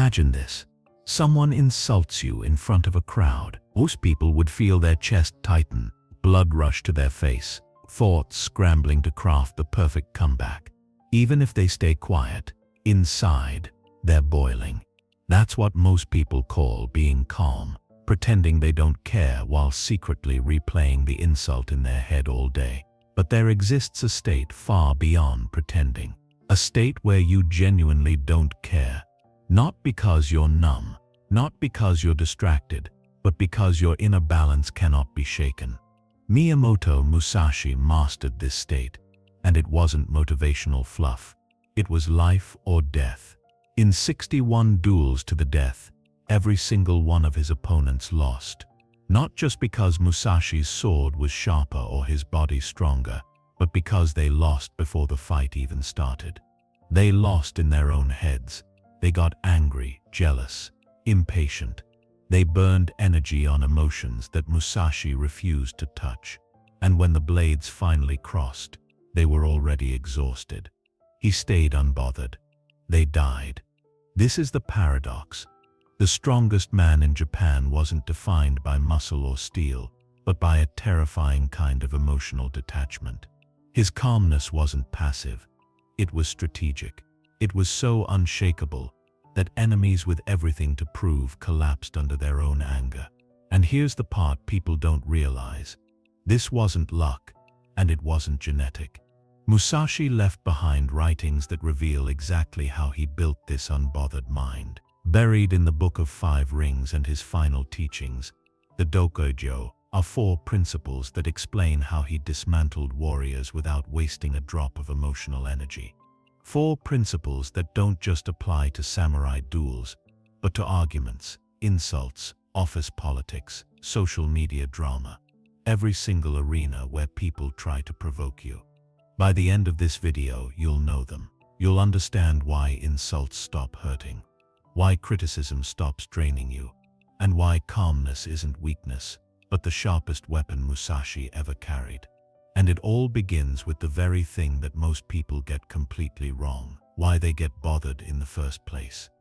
Imagine this. Someone insults you in front of a crowd. Most people would feel their chest tighten, blood rush to their face, thoughts scrambling to craft the perfect comeback. Even if they stay quiet, inside, they're boiling. That's what most people call being calm, pretending they don't care while secretly replaying the insult in their head all day. But there exists a state far beyond pretending. A state where you genuinely don't care. Not because you're numb, not because you're distracted, but because your inner balance cannot be shaken. Miyamoto Musashi mastered this state, and it wasn't motivational fluff. It was life or death. In 61 duels to the death, every single one of his opponents lost. Not just because Musashi's sword was sharper or his body stronger, but because they lost before the fight even started. They lost in their own heads. They got angry, jealous, impatient. They burned energy on emotions that Musashi refused to touch. And when the blades finally crossed, they were already exhausted. He stayed unbothered. They died. This is the paradox. The strongest man in Japan wasn't defined by muscle or steel, but by a terrifying kind of emotional detachment. His calmness wasn't passive. It was strategic. It was so unshakable that enemies with everything to prove collapsed under their own anger. And here's the part people don't realize. This wasn't luck, and it wasn't genetic. Musashi left behind writings that reveal exactly how he built this unbothered mind. Buried in the Book of Five Rings and his final teachings, the Dokkōdō, are 4 principles that explain how he dismantled warriors without wasting a drop of emotional energy. 4 principles that don't just apply to samurai duels, but to arguments, insults, office politics, social media drama, every single arena where people try to provoke you. By the end of this video, you'll know them. You'll understand why insults stop hurting, why criticism stops draining you, and why calmness isn't weakness, but the sharpest weapon Musashi ever carried. And it all begins with the very thing that most people get completely wrong, why they get bothered in the first place.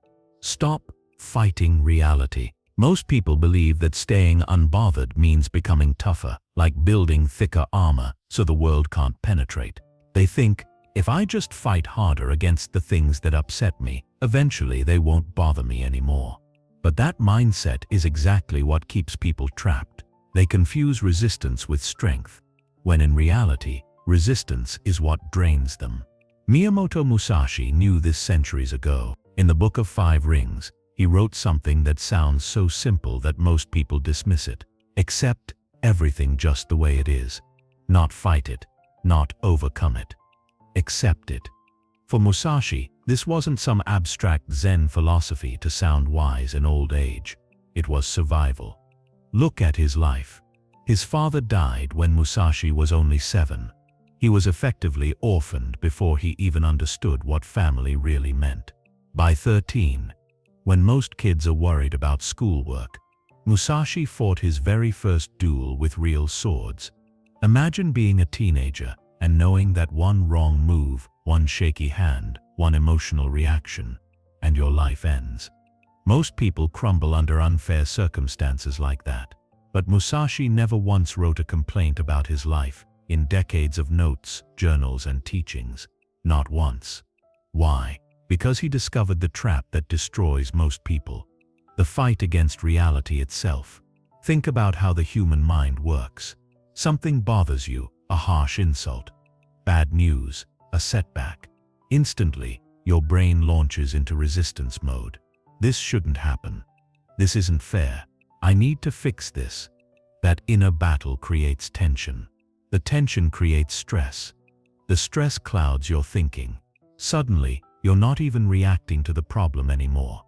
Stop fighting reality. Most people believe that staying unbothered means becoming tougher, like building thicker armor so the world can't penetrate. They think, if I just fight harder against the things that upset me, eventually they won't bother me anymore. But that mindset is exactly what keeps people trapped. They confuse resistance with strength, when in reality, resistance is what drains them. Miyamoto Musashi knew this centuries ago. In the Book of Five Rings, he wrote something that sounds so simple that most people dismiss it. Accept everything just the way it is. Not fight it, not overcome it. Accept it. For Musashi, this wasn't some abstract Zen philosophy to sound wise in old age. It was survival. Look at his life. His father died when Musashi was only 7. He was effectively orphaned before he even understood what family really meant. By 13, when most kids are worried about schoolwork, Musashi fought his very first duel with real swords. Imagine being a teenager and knowing that one wrong move, one shaky hand, one emotional reaction, and your life ends. Most people crumble under unfair circumstances like that. But Musashi never once wrote a complaint about his life in decades of notes, journals, and teachings. Not once. Why? Because he discovered the trap that destroys most people. The fight against reality itself. Think about how the human mind works. Something bothers you, a harsh insult, bad news, a setback. Instantly, your brain launches into resistance mode. This shouldn't happen. This isn't fair. I need to fix this. That inner battle creates tension. The tension creates stress. The stress clouds your thinking. Suddenly, you're not even reacting to the problem anymore.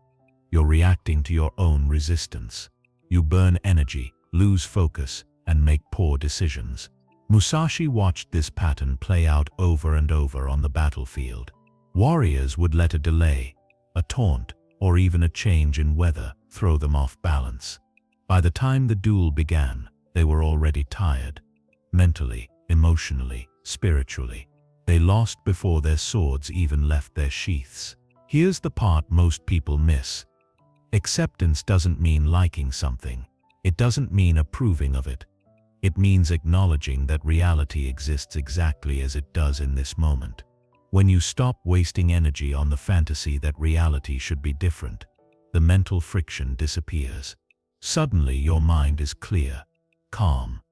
You're reacting to your own resistance. You burn energy, lose focus, and make poor decisions. Musashi watched this pattern play out over and over on the battlefield. Warriors would let a delay, a taunt, or even a change in weather throw them off balance. By the time the duel began, they were already tired. Mentally, emotionally, spiritually. They lost before their swords even left their sheaths. Here's the part most people miss. Acceptance doesn't mean liking something. It doesn't mean approving of it. It means acknowledging that reality exists exactly as it does in this moment. When you stop wasting energy on the fantasy that reality should be different, the mental friction disappears. Suddenly your mind is clear, calm,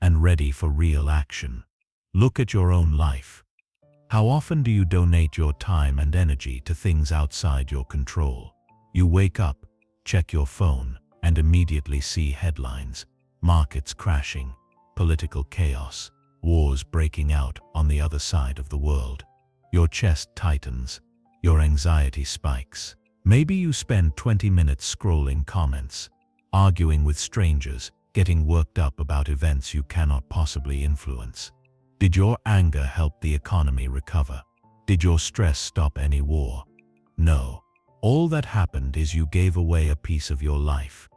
and ready for real action. Look at your own life. How often do you donate your time and energy to things outside your control? You wake up, check your phone, and immediately see headlines, markets crashing, political chaos, wars breaking out on the other side of the world. Your chest tightens, your anxiety spikes. Maybe you spend 20 minutes scrolling comments, arguing with strangers, getting worked up about events you cannot possibly influence. Did your anger help the economy recover? Did your stress stop any war? No. All that happened is you gave away a piece of your life.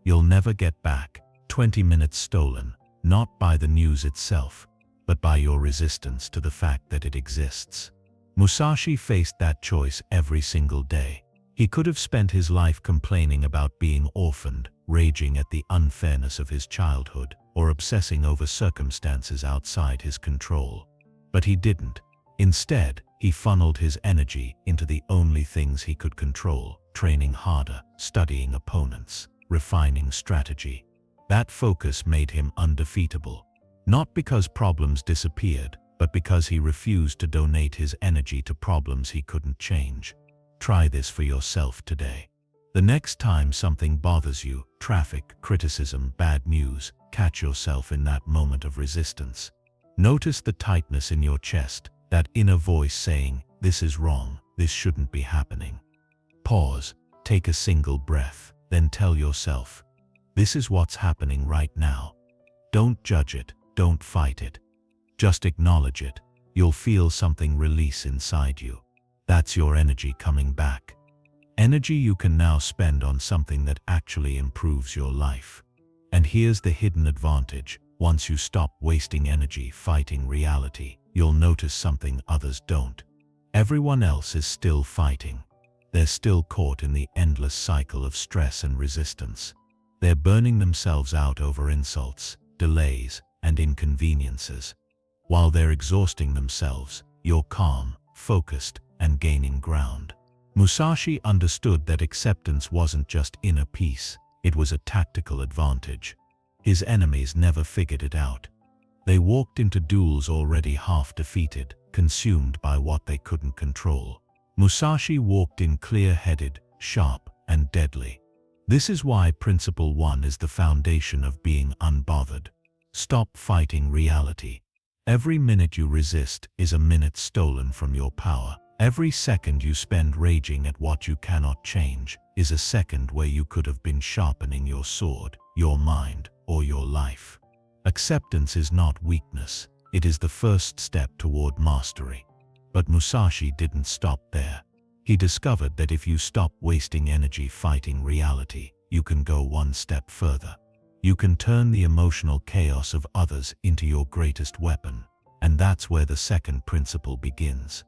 You'll never get back. 20 minutes stolen, not by the news itself, but by your resistance to the fact that it exists. Musashi faced that choice every single day. He could have spent his life complaining about being orphaned, raging at the unfairness of his childhood, or obsessing over circumstances outside his control. But he didn't. Instead, he funneled his energy into the only things he could control, training harder, studying opponents, refining strategy. That focus made him undefeatable. Not because problems disappeared, but because he refused to donate his energy to problems he couldn't change. Try this for yourself today. The next time something bothers you, traffic, criticism, bad news, catch yourself in that moment of resistance. Notice the tightness in your chest, that inner voice saying, "This is wrong, this shouldn't be happening." Pause, take a single breath, then tell yourself, "This is what's happening right now." Don't judge it, don't fight it. Just acknowledge it. You'll feel something release inside you. That's your energy coming back. Energy you can now spend on something that actually improves your life. And here's the hidden advantage. Once you stop wasting energy fighting reality, you'll notice something others don't. Everyone else is still fighting. They're still caught in the endless cycle of stress and resistance. They're burning themselves out over insults, delays, and inconveniences. While they're exhausting themselves, you're calm, focused, and gaining ground. Musashi understood that acceptance wasn't just inner peace, it was a tactical advantage. His enemies never figured it out. They walked into duels already half defeated, consumed by what they couldn't control. Musashi walked in clear-headed, sharp, and deadly. This is why Principle 1 is the foundation of being unbothered. Stop fighting reality. Every minute you resist is a minute stolen from your power. Every second you spend raging at what you cannot change is a second where you could have been sharpening your sword, your mind, or your life. Acceptance is not weakness, it is the first step toward mastery. But Musashi didn't stop there. He discovered that if you stop wasting energy fighting reality, you can go one step further. You can turn the emotional chaos of others into your greatest weapon, and that's where the second principle begins.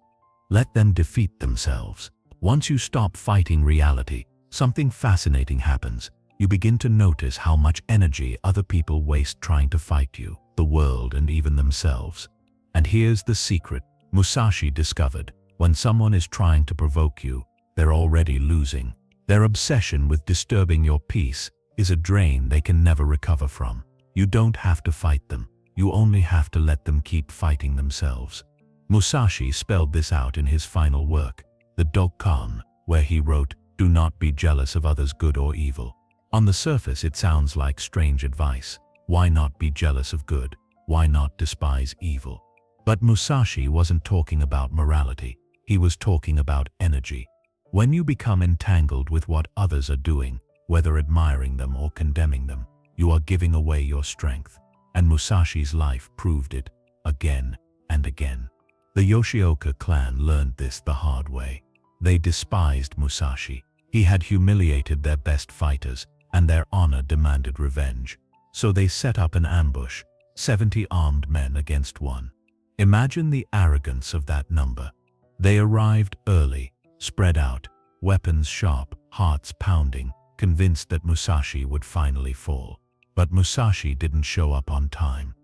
Let them defeat themselves. Once you stop fighting reality, something fascinating happens. You begin to notice how much energy other people waste trying to fight you, the world, and even themselves. And here's the secret Musashi discovered. When someone is trying to provoke you, they're already losing. Their obsession with disturbing your peace is a drain they can never recover from. You don't have to fight them. You only have to let them keep fighting themselves. Musashi spelled this out in his final work, the Dokkōdō, where he wrote, "Do not be jealous of others' good or evil." On the surface it sounds like strange advice. Why not be jealous of good? Why not despise evil? But Musashi wasn't talking about morality. He was talking about energy. When you become entangled with what others are doing, whether admiring them or condemning them, you are giving away your strength. And Musashi's life proved it, again and again. The Yoshioka clan learned this the hard way. They despised Musashi. He had humiliated their best fighters, and their honor demanded revenge. So they set up an ambush, 70 armed men against one. Imagine the arrogance of that number. They arrived early, spread out, weapons sharp, hearts pounding, convinced that Musashi would finally fall. But Musashi didn't show up on time.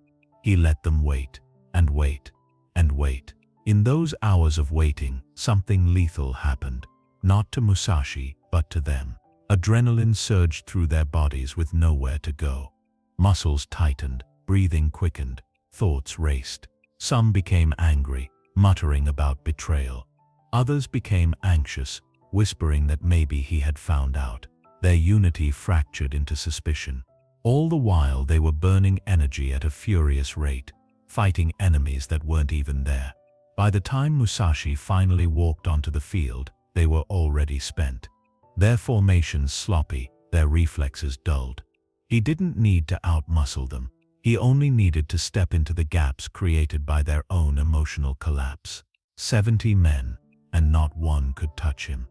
He let them wait, and wait, and wait. In those hours of waiting, something lethal happened. Not to Musashi, but to them. Adrenaline surged through their bodies with nowhere to go. Muscles tightened, breathing quickened, thoughts raced. Some became angry, muttering about betrayal. Others became anxious, whispering that maybe he had found out. Their unity fractured into suspicion. All the while they were burning energy at a furious rate, fighting enemies that weren't even there. By the time Musashi finally walked onto the field, they were already spent. Their formations sloppy, their reflexes dulled. He didn't need to outmuscle them. He only needed to step into the gaps created by their own emotional collapse. 70 men, and not one could touch him.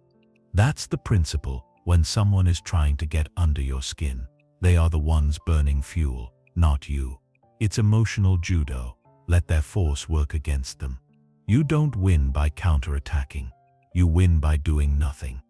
That's the principle. When someone is trying to get under your skin, they are the ones burning fuel, not you. It's emotional judo. Let their force work against them. You don't win by counterattacking. You win by doing nothing.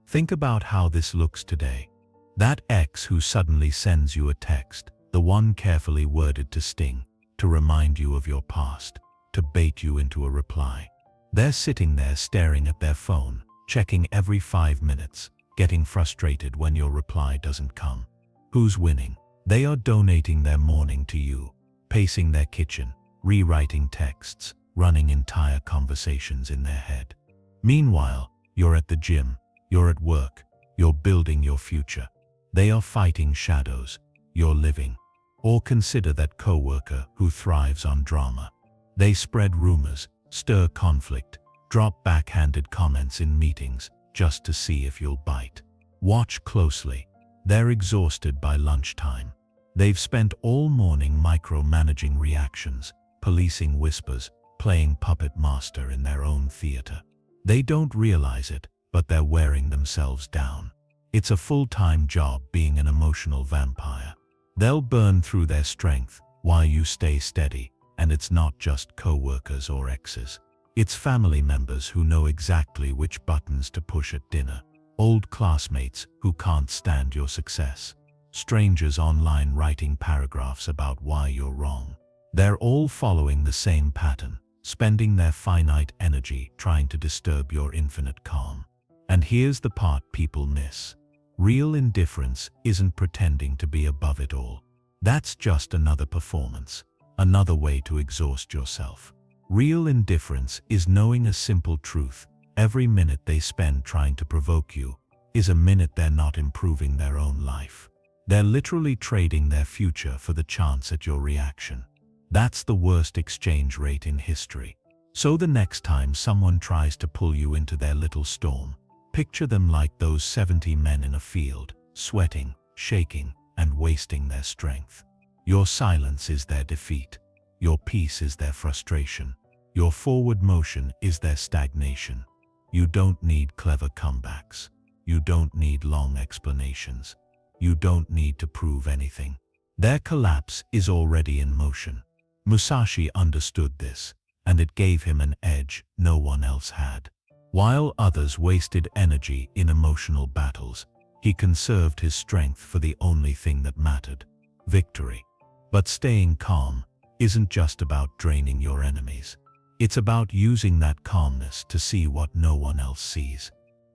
Think about how this looks today. That ex who suddenly sends you a text, the one carefully worded to sting, to remind you of your past, to bait you into a reply. They're sitting there staring at their phone, checking every 5 minutes, getting frustrated when your reply doesn't come. Who's winning? They are donating their morning to you, pacing their kitchen, rewriting texts, running entire conversations in their head. Meanwhile, you're at the gym, you're at work, you're building your future. They are fighting shadows, you're living. Or consider that coworker who thrives on drama. They spread rumors, stir conflict, drop backhanded comments in meetings just to see if you'll bite. Watch closely. They're exhausted by lunchtime. They've spent all morning micromanaging reactions, policing whispers, playing puppet master in their own theater. They don't realize it, but they're wearing themselves down. It's a full-time job being an emotional vampire. They'll burn through their strength while you stay steady, and it's not just co-workers or exes. It's family members who know exactly which buttons to push at dinner, old classmates who can't stand your success, strangers online writing paragraphs about why you're wrong. They're all following the same pattern, spending their finite energy trying to disturb your infinite calm. And here's the part people miss. Real indifference isn't pretending to be above it all. That's just another performance, another way to exhaust yourself. Real indifference is knowing a simple truth. Every minute they spend trying to provoke you is a minute they're not improving their own life. They're literally trading their future for the chance at your reaction. That's the worst exchange rate in history. So the next time someone tries to pull you into their little storm, picture them like those 70 men in a field, sweating, shaking, and wasting their strength. Your silence is their defeat. Your peace is their frustration. Your forward motion is their stagnation. You don't need clever comebacks. You don't need long explanations. You don't need to prove anything. Their collapse is already in motion. Musashi understood this, and it gave him an edge no one else had. While others wasted energy in emotional battles, he conserved his strength for the only thing that mattered: victory. But staying calm isn't just about draining your enemies. It's about using that calmness to see what no one else sees.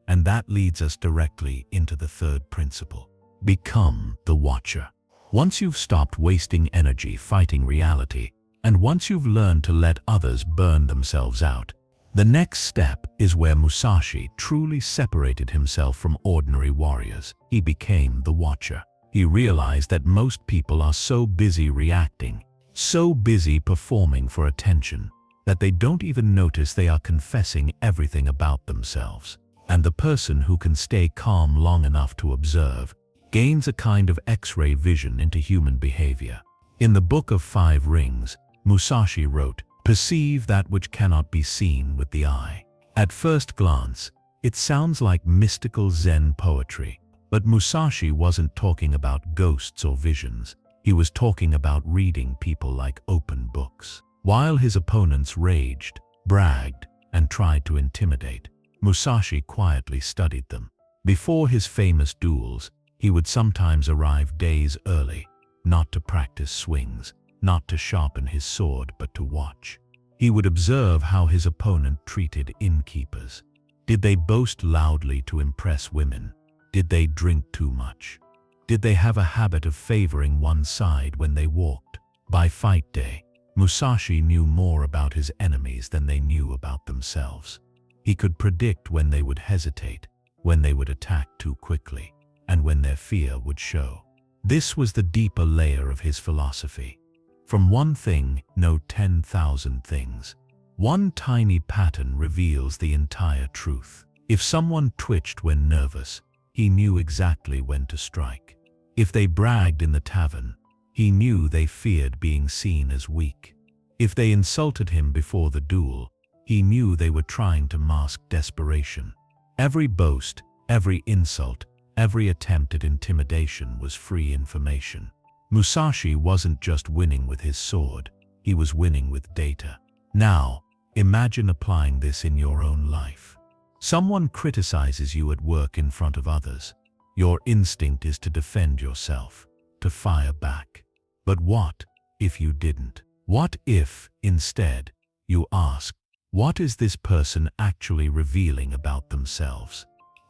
And that leads us directly into the third principle. Become the watcher. Once you've stopped wasting energy fighting reality, and once you've learned to let others burn themselves out, the next step is where Musashi truly separated himself from ordinary warriors. He became the watcher. He realized that most people are so busy reacting, so busy performing for attention, that they don't even notice they are confessing everything about themselves. And the person who can stay calm long enough to observe gains a kind of X-ray vision into human behavior. In the Book of Five Rings, Musashi wrote, "Perceive that which cannot be seen with the eye." At first glance, it sounds like mystical Zen poetry, but Musashi wasn't talking about ghosts or visions. He was talking about reading people like open books. While his opponents raged, bragged, and tried to intimidate, Musashi quietly studied them. Before his famous duels, He would sometimes arrive days early, not to practice swings, not to sharpen his sword, but to watch. He would observe how his opponent treated innkeepers. Did they boast loudly to impress women? Did they drink too much? Did they have a habit of favoring one side when they walked? By fight day, Musashi knew more about his enemies than they knew about themselves. He could predict when they would hesitate, when they would attack too quickly, and when their fear would show. This was the deeper layer of his philosophy. From one thing, know 10,000 things. One tiny pattern reveals the entire truth. If someone twitched when nervous, he knew exactly when to strike. If they bragged in the tavern, he knew they feared being seen as weak. If they insulted him before the duel, he knew they were trying to mask desperation. Every boast, every insult, every attempt at intimidation was free information. Musashi wasn't just winning with his sword, he was winning with data. Now, imagine applying this in your own life. Someone criticizes you at work in front of others. Your instinct is to defend yourself, to fire back. But what if you didn't? What if, instead, you ask, what is this person actually revealing about themselves?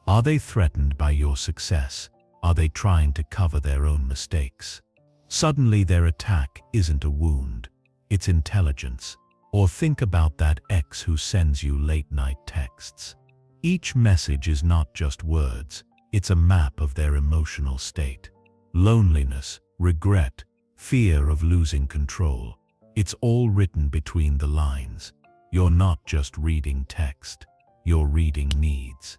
Are they threatened by your success? Are they trying to cover their own mistakes? Suddenly their attack isn't a wound, it's intelligence. Or think about that ex who sends you late-night texts. Each message is not just words, it's a map of their emotional state. Loneliness, regret, fear of losing control. It's all written between the lines. You're not just reading text, you're reading needs.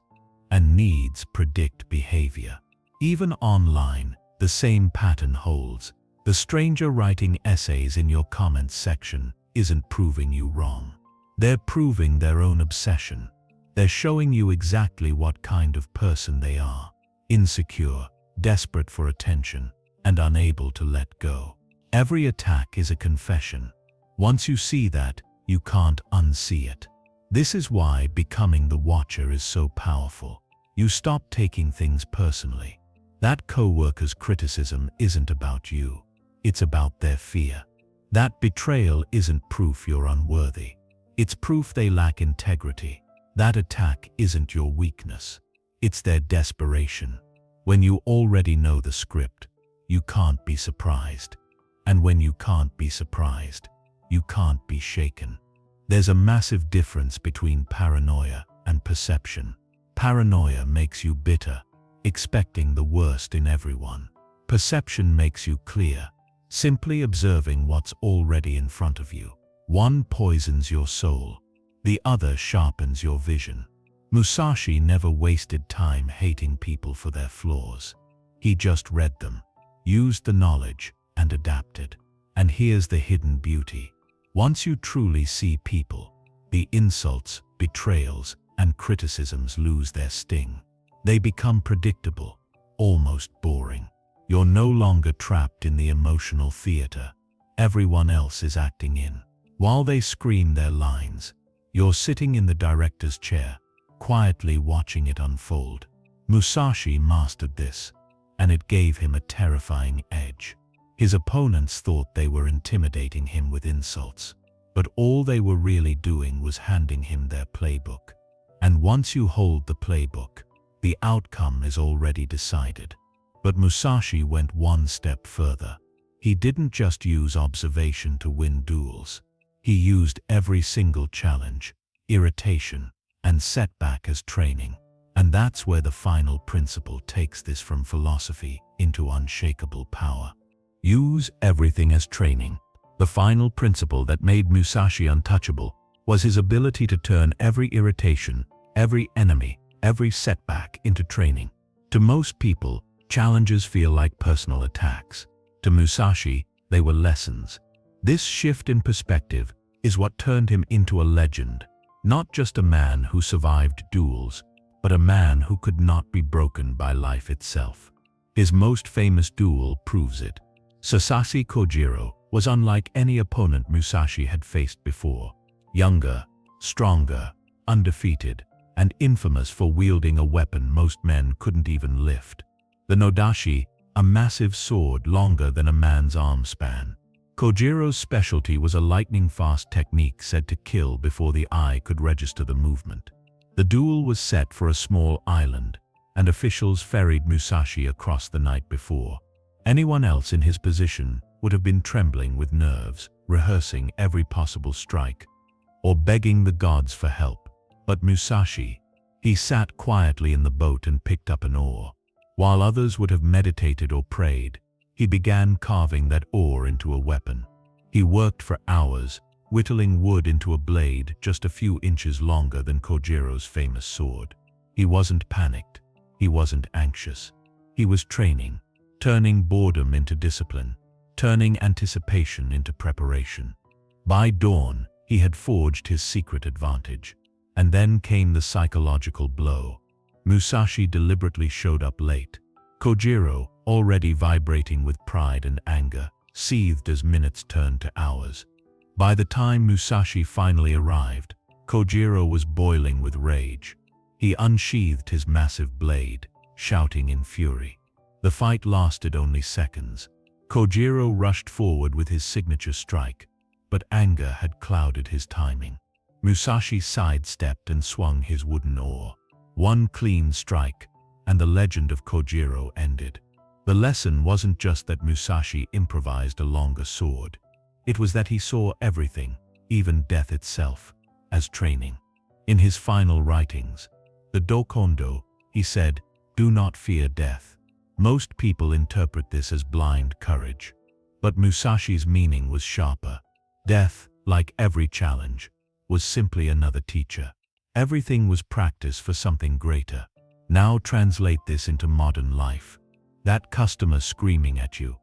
And needs predict behavior. Even online, the same pattern holds. The stranger writing essays in your comments section isn't proving you wrong. They're proving their own obsession. They're showing you exactly what kind of person they are. Insecure, desperate for attention, and unable to let go. Every attack is a confession. Once you see that, you can't unsee it. This is why becoming the watcher is so powerful. You stop taking things personally. That coworker's criticism isn't about you. It's about their fear. That betrayal isn't proof you're unworthy. It's proof they lack integrity. That attack isn't your weakness. It's their desperation. When you already know the script, you can't be surprised. And when you can't be surprised, you can't be shaken. There's a massive difference between paranoia and perception. Paranoia makes you bitter, expecting the worst in everyone. Perception makes you clear, simply observing what's already in front of you. One poisons your soul, the other sharpens your vision. Musashi never wasted time hating people for their flaws. He just read them, used the knowledge, and adapted. And here's the hidden beauty. Once you truly see people, the insults, betrayals, and criticisms lose their sting. They become predictable, almost boring. You're no longer trapped in the emotional theater. Everyone else is acting in. While they scream their lines, you're sitting in the director's chair, quietly watching it unfold. Musashi mastered this, and it gave him a terrifying edge. His opponents thought they were intimidating him with insults, but all they were really doing was handing him their playbook. And once you hold the playbook, the outcome is already decided. But Musashi went one step further. He didn't just use observation to win duels. He used every single challenge, irritation, and setback as training. And that's where the final principle takes this from philosophy into unshakable power. Use everything as training. The final principle that made Musashi untouchable was his ability to turn every irritation, every enemy, every setback into training. To most people, challenges feel like personal attacks. To Musashi, they were lessons. This shift in perspective is what turned him into a legend, not just a man who survived duels, but a man who could not be broken by life itself. His most famous duel proves it. Sasaki Kojiro was unlike any opponent Musashi had faced before. Younger, stronger, undefeated, and infamous for wielding a weapon most men couldn't even lift. The nodashi, a massive sword longer than a man's arm span. Kojiro's specialty was a lightning-fast technique said to kill before the eye could register the movement. The duel was set for a small island, and officials ferried Musashi across the night before. Anyone else in his position would have been trembling with nerves, rehearsing every possible strike, or begging the gods for help. But Musashi, he sat quietly in the boat and picked up an oar. While others would have meditated or prayed, he began carving that oar into a weapon. He worked for hours, whittling wood into a blade just a few inches longer than Kojiro's famous sword. He wasn't panicked. He wasn't anxious. He was training, turning boredom into discipline, turning anticipation into preparation. By dawn, he had forged his secret advantage. And then came the psychological blow. Musashi deliberately showed up late. Kojiro, already vibrating with pride and anger, seethed as minutes turned to hours. By the time Musashi finally arrived, Kojiro was boiling with rage. He unsheathed his massive blade, shouting in fury. The fight lasted only seconds. Kojiro rushed forward with his signature strike, but anger had clouded his timing. Musashi sidestepped and swung his wooden oar. One clean strike, and the legend of Kojiro ended. The lesson wasn't just that Musashi improvised a longer sword. It was that he saw everything, even death itself, as training. In his final writings, the Dokkōdō, he said, "Do not fear death." Most people interpret this as blind courage. But Musashi's meaning was sharper. Death, like every challenge, was simply another teacher. Everything was practice for something greater. Now translate this into modern life. That customer screaming at you,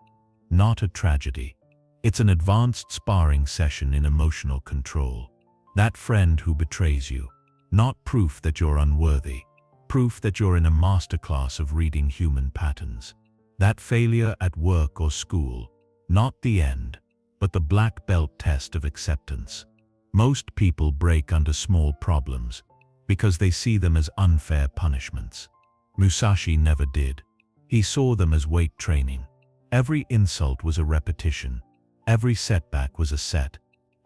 not a tragedy. It's an advanced sparring session in emotional control. That friend who betrays you, not proof that you're unworthy, proof that you're in a masterclass of reading human patterns. That failure at work or school, not the end, but the black belt test of acceptance. Most people break under small problems because they see them as unfair punishments. Musashi never did. He saw them as weight training. Every insult was a repetition. Every setback was a set.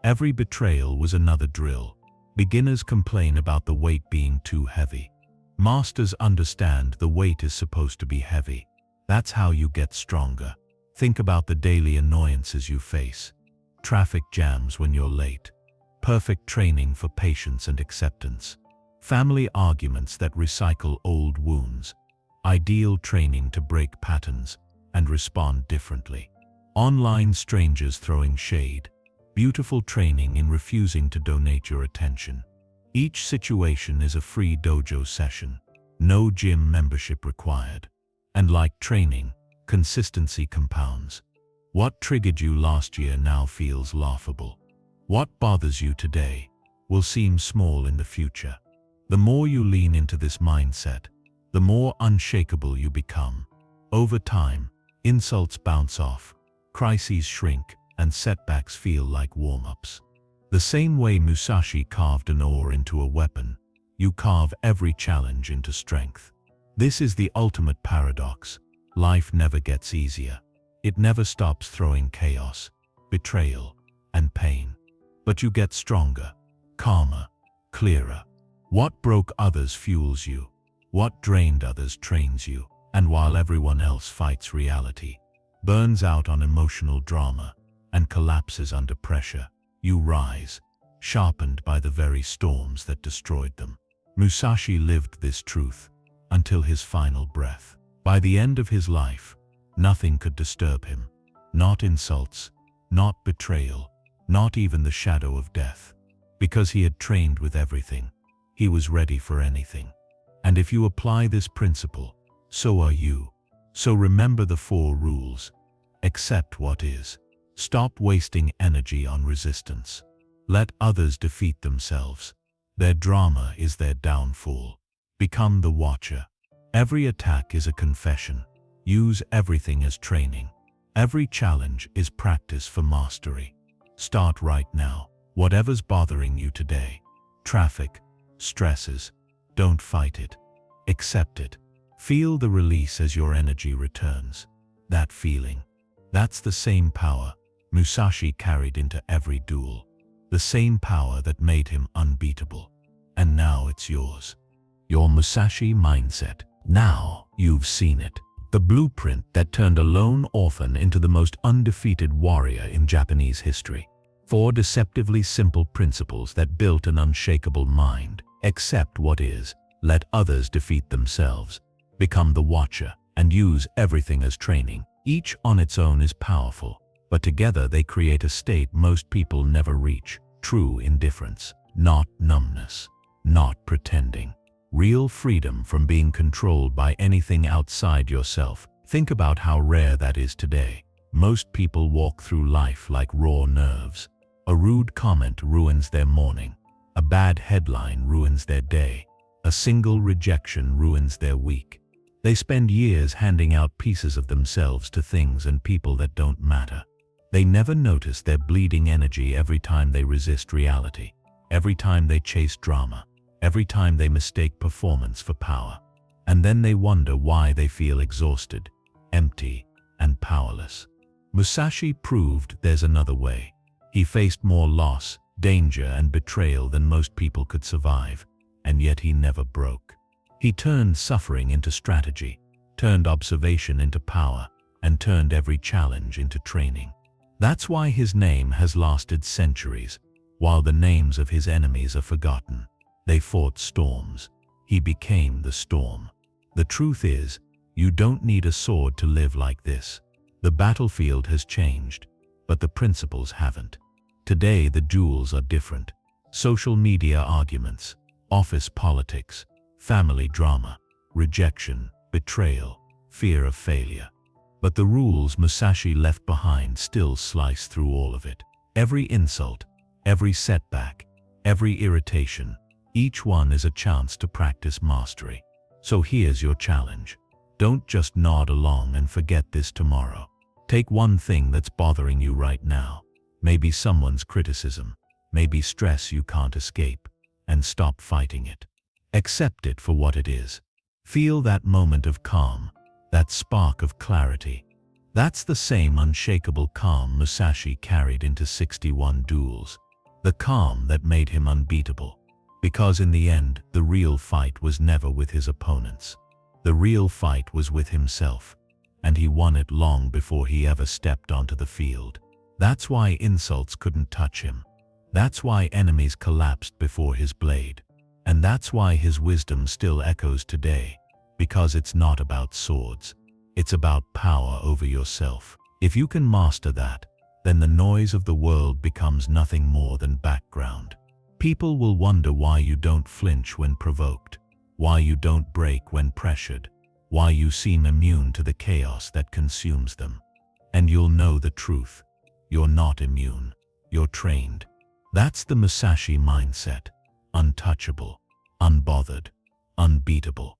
Every betrayal was another drill. Beginners complain about the weight being too heavy. Masters understand the weight is supposed to be heavy. That's how you get stronger. Think about the daily annoyances you face. Traffic jams when you're late. Perfect training for patience and acceptance. Family arguments that recycle old wounds. Ideal training to break patterns and respond differently. Online strangers throwing shade. Beautiful training in refusing to donate your attention. Each situation is a free dojo session. No gym membership required. And like training, consistency compounds. What triggered you last year now feels laughable. What bothers you today will seem small in the future. The more you lean into this mindset, the more unshakable you become. Over time, insults bounce off, crises shrink, and setbacks feel like warm-ups. The same way Musashi carved an oar into a weapon, you carve every challenge into strength. This is the ultimate paradox. Life never gets easier. It never stops throwing chaos, betrayal, and pain. But you get stronger, calmer, clearer. What broke others fuels you. What drained others trains you. And while everyone else fights reality, burns out on emotional drama, and collapses under pressure, you rise, sharpened by the very storms that destroyed them. Musashi lived this truth until his final breath. By the end of his life, nothing could disturb him. Not insults, not betrayal, not even the shadow of death. Because he had trained with everything, he was ready for anything. And if you apply this principle, so are you. So remember the 4 rules. Accept what is. Stop wasting energy on resistance. Let others defeat themselves. Their drama is their downfall. Become the watcher. Every attack is a confession. Use everything as training. Every challenge is practice for mastery. Start right now. Whatever's bothering you today. Traffic, stresses. Don't fight it. Accept it. Feel the release as your energy returns. That feeling, that's the same power Musashi carried into every duel. The same power that made him unbeatable. And now it's yours. Your Musashi mindset. Now you've seen it. The blueprint that turned a lone orphan into the most undefeated warrior in Japanese history. 4 deceptively simple principles that built an unshakable mind. Accept what is. Let others defeat themselves. Become the watcher and use everything as training. Each on its own is powerful, but together they create a state most people never reach. True indifference, not numbness, not pretending. Real freedom from being controlled by anything outside yourself. Think about how rare that is today. Most people walk through life like raw nerves. A rude comment ruins their morning. A bad headline ruins their day. A single rejection ruins their week. They spend years handing out pieces of themselves to things and people that don't matter. They never notice their bleeding energy every time they resist reality, every time they chase drama, every time they mistake performance for power. And then they wonder why they feel exhausted, empty, and powerless. Musashi proved there's another way. He faced more loss, danger, and betrayal than most people could survive, and yet he never broke. He turned suffering into strategy, turned observation into power, and turned every challenge into training. That's why his name has lasted centuries, while the names of his enemies are forgotten. They fought storms. He became the storm. The truth is, you don't need a sword to live like this. The battlefield has changed, but the principles haven't. Today the duels are different. Social media arguments, office politics, family drama, rejection, betrayal, fear of failure. But the rules Musashi left behind still slice through all of it. Every insult, every setback, every irritation, each one is a chance to practice mastery. So here's your challenge. Don't just nod along and forget this tomorrow. Take one thing that's bothering you right now. Maybe someone's criticism, maybe stress you can't escape, and stop fighting it. Accept it for what it is. Feel that moment of calm, that spark of clarity. That's the same unshakable calm Musashi carried into 61 duels. The calm that made him unbeatable. Because in the end, the real fight was never with his opponents. The real fight was with himself. And he won it long before he ever stepped onto the field. That's why insults couldn't touch him. That's why enemies collapsed before his blade. And that's why his wisdom still echoes today. Because it's not about swords. It's about power over yourself. If you can master that, then the noise of the world becomes nothing more than background. People will wonder why you don't flinch when provoked, why you don't break when pressured, why you seem immune to the chaos that consumes them. And you'll know the truth. You're not immune. You're trained. That's the Musashi mindset. Untouchable, unbothered, unbeatable.